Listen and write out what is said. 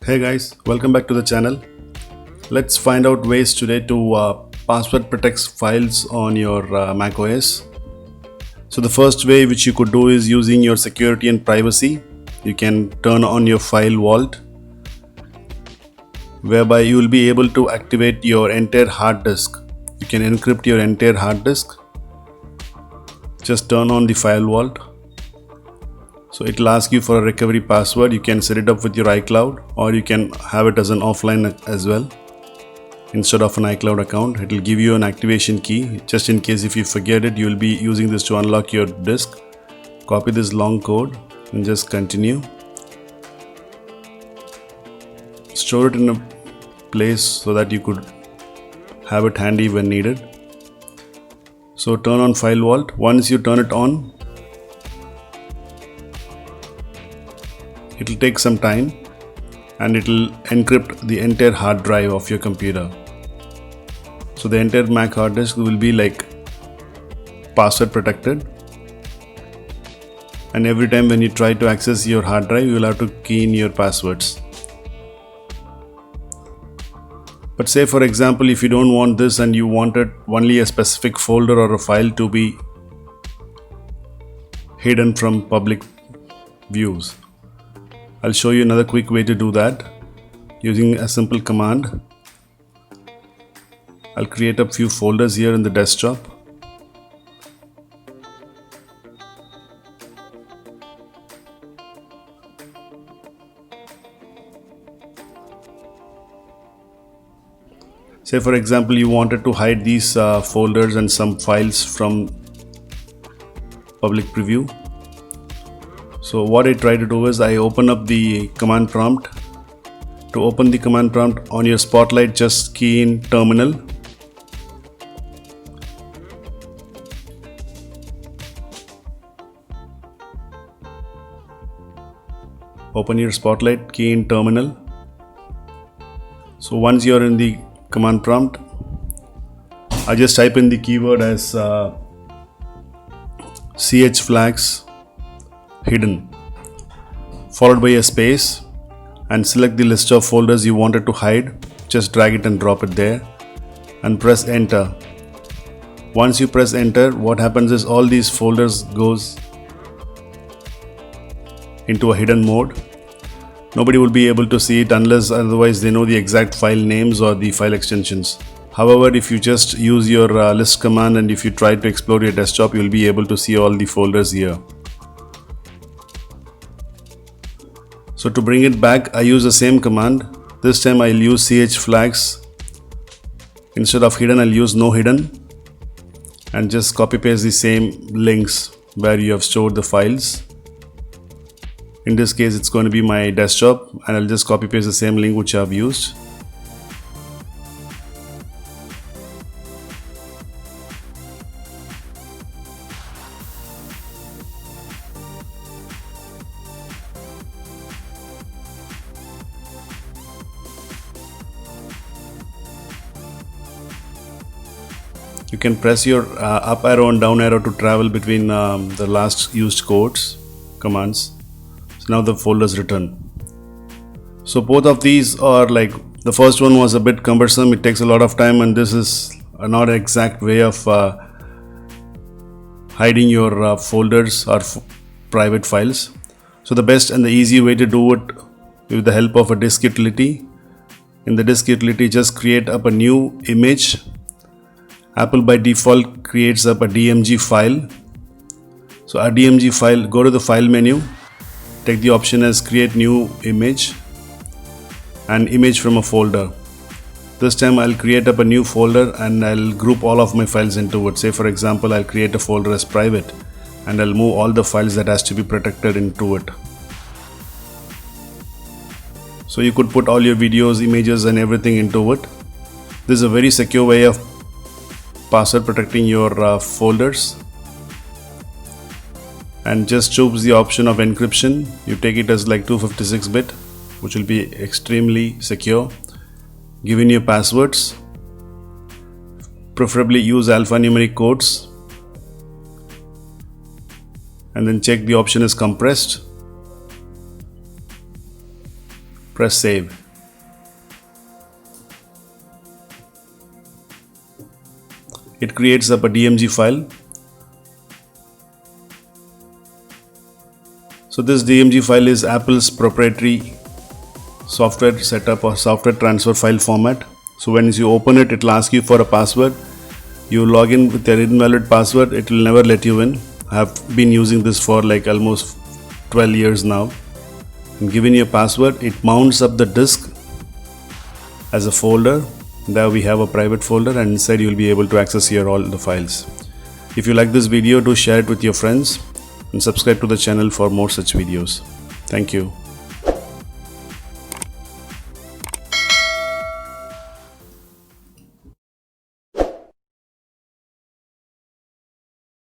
Hey guys, welcome back to the channel. Let's find out ways today to password protect files on your Mac OS. So the first way which you could do is using your security and privacy. You can turn on your file vault, whereby you will be able to activate your entire hard disk. You can encrypt your entire hard disk. Just turn on the file vault. So it will ask you for a recovery password. You can set it up with your iCloud, or you can have it as an offline as well. Instead of an iCloud account, it will give you an activation key. Just in case if you forget it, you will be using this to unlock your disk. Copy this long code and just continue. Store it in a place so that you could have it handy when needed. So turn on file vault. Once you turn it on, it will take some time and it will encrypt the entire hard drive of your computer. So the entire Mac hard disk will be like password protected, and every time when you try to access your hard drive, you will have to key in your passwords. But say for example, if you don't want this and you wanted only a specific folder or a file to be hidden from public views, I'll show you another quick way to do that using a simple command. I'll create a few folders here in the desktop. Say for example, you wanted to hide these folders and some files from public preview. So what I try to do is I open up the command prompt. To open the command prompt on your Spotlight, just key in terminal. Open your Spotlight, key in terminal. So once you're in the command prompt, I just type in the keyword as chflags hidden, followed by a space, and select the list of folders you wanted to hide. Just drag it and drop it there and press enter. Once you press enter, what happens is all these folders goes into a hidden mode. Nobody will be able to see it unless otherwise they know the exact file names or the file extensions. However, if you just use your list command and if you try to explore your desktop, you will be able to see all the folders here. So to bring it back, I use the same command. This time I'll use chflags. Instead of hidden, I'll use no hidden, and just copy paste the same links where you have stored the files. In this case, it's going to be my desktop, and I'll just copy paste the same link which I've used. You can press your up arrow and down arrow to travel between the last used commands. So now the folders return. So both of these are like, the first one was a bit cumbersome, it takes a lot of time, and this is not an exact way of hiding your folders or private files. So the best and the easy way to do it with the help of a disk utility. In the disk utility, just create up a new image. Apple by default creates up a DMG file. So a DMG file, go to the file menu, take the option as create new image and image from a folder. This time I'll create up a new folder and I'll group all of my files into it. Say for example, I'll create a folder as private and I'll move all the files that has to be protected into it. So you could put all your videos, images and everything into it. This is a very secure way of password protecting your folders. And just choose the option of encryption. You take it as like 256-bit, which will be extremely secure. Give in your passwords. Preferably use alphanumeric codes. And then check the option is compressed. Press save. It creates up a DMG file. So this DMG file is Apple's proprietary software setup or software transfer file format. So when you open it, it will ask you for a password. You log in with your invalid password, it will never let you in. I have been using this for like almost 12 years now. And given your password, it mounts up the disk as a folder. There we have a private folder, and inside you will be able to access here all the files. If you like this video, do share it with your friends and subscribe to the channel for more such videos. Thank you.